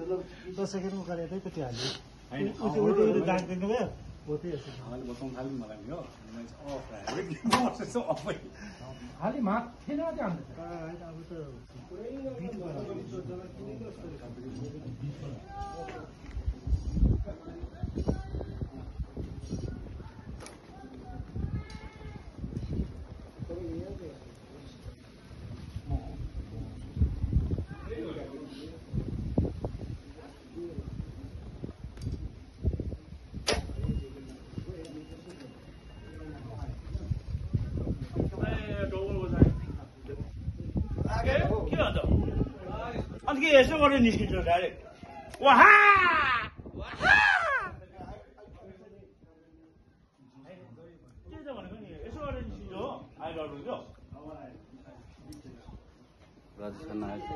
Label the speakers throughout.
Speaker 1: 10 सेकेन्डको गरेर त्यही हाल्यो उयो दागको भयो बोतै यसो
Speaker 2: हामीले बताउनु थाल्यो मलाई नि हो अफ
Speaker 3: खाली माग थिएन त्यो हाम्रो
Speaker 1: अब त पुरै
Speaker 4: के यसो गरेर निस्किन्छ डाइरेक्ट वाहा के त भनेको नि यसो गरेर निस्किन्छ हो आइडल हुन्छ
Speaker 2: राजस्थान आएको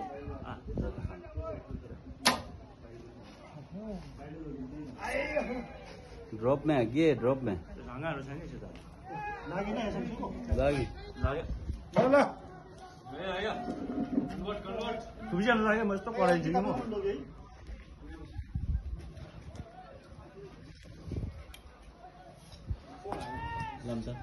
Speaker 2: ड्रप में ये ड्रप में
Speaker 4: ढङ्गाहरू छैन यसो त
Speaker 1: लागेन यसो
Speaker 2: लागि
Speaker 4: ल सुबिजानु लाग्यो म यस्तो कराइदिन्छु कि म
Speaker 2: लम्चा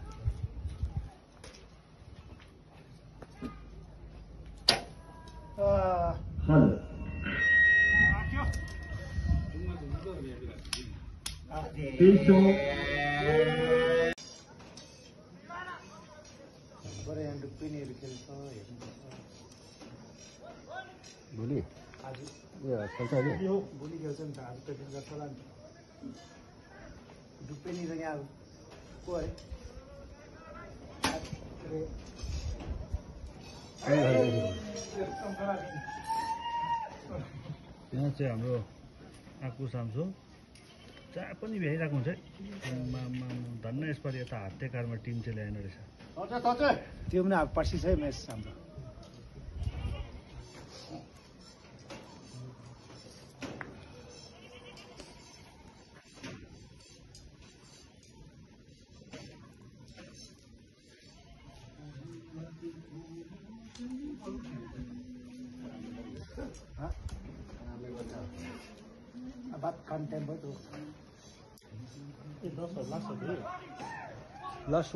Speaker 2: भोलि
Speaker 1: आज
Speaker 2: यो खेल्छ नि
Speaker 1: यो भोलि खेल्छ नि त आज प्र्याक्टिस गर्छ होला नि डुप्पेनी र यहाँ को है
Speaker 4: यहाँ चाहिँ हाम्रो आक्कु साम्सो जहाँ पनि भ्याइरहेको हुन्छ है धन्न यसपालि यता हात्तेकारमा टिम चाहिँ ल्याएन रहेछ
Speaker 1: त्यो पनि अब पर्सि छ है म्याच हाम्रो बात कन्टेन्ट भयो
Speaker 3: लास्ट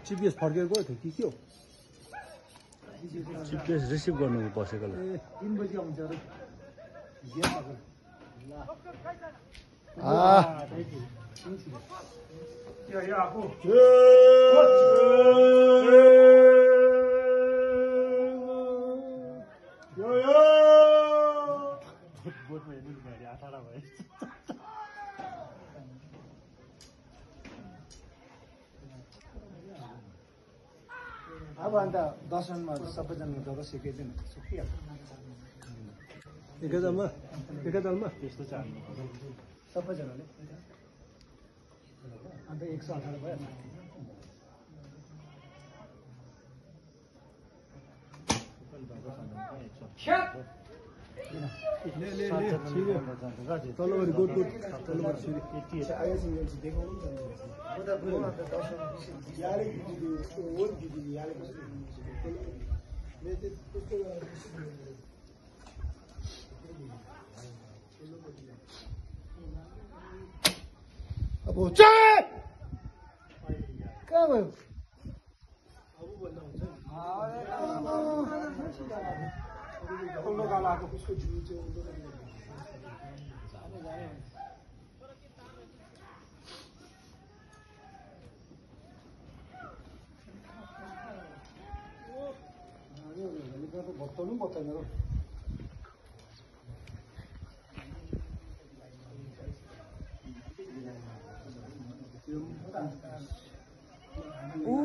Speaker 3: चिपिएस फर्केर गयो थियो के हो
Speaker 4: चिपकेस रिसिभ गर्नु बसेको ल
Speaker 1: 3 बजी आउँछ र यो आको बोटमा हेर्नु नि आठाडा भयो अब अन्त दर्शनमा सबैजना जब सिकाइदिनु सिकिहाल्छ
Speaker 3: एकादलमा
Speaker 1: त्यस्तो चाहिँ सबैजनाले अन्त 118 भयो
Speaker 3: तलबारी गोट तलबारी छिरी
Speaker 1: अब कहाँ भयो उसको जिउ चाहिँ बताउनु बताएन र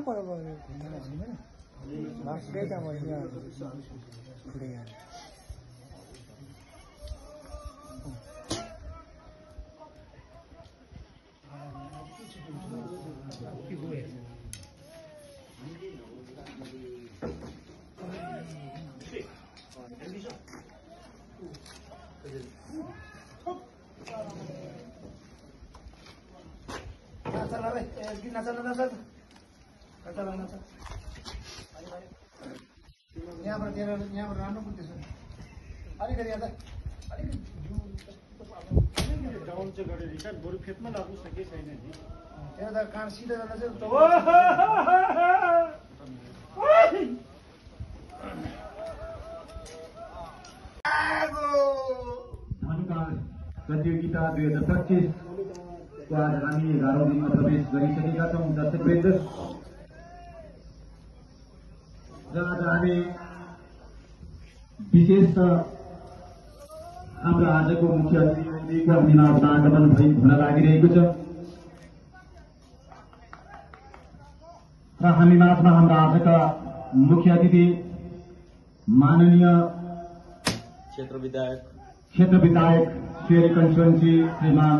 Speaker 1: पर यहाँबाट राम्रो कुद्दैछ अलिकति यहाँ त अलिकति आउनु चाहिँ गरेर रिसार्ट बरु फेदमा लाग्नुहोस् न केही छैन नि
Speaker 3: त्यहाँ त काँड सिधै गर्न चाहिँ
Speaker 5: धनुकाँड प्रतियोगिता 2025 को आज हामी 11औं दिनमा प्रवेश गरिसकेका छौँ। दर्शकवृन्द, र आज हामी विशेष हाम्रो आजको मुख्य अतिथिको हामीमा आगमन हुन लागिरहेको छ र हामीमा आफ्ना हाम्रा आजका मुख्य अतिथि माननीय क्षेत्र विधायक श्री कन्स्टिट्युएन्सी श्रीमान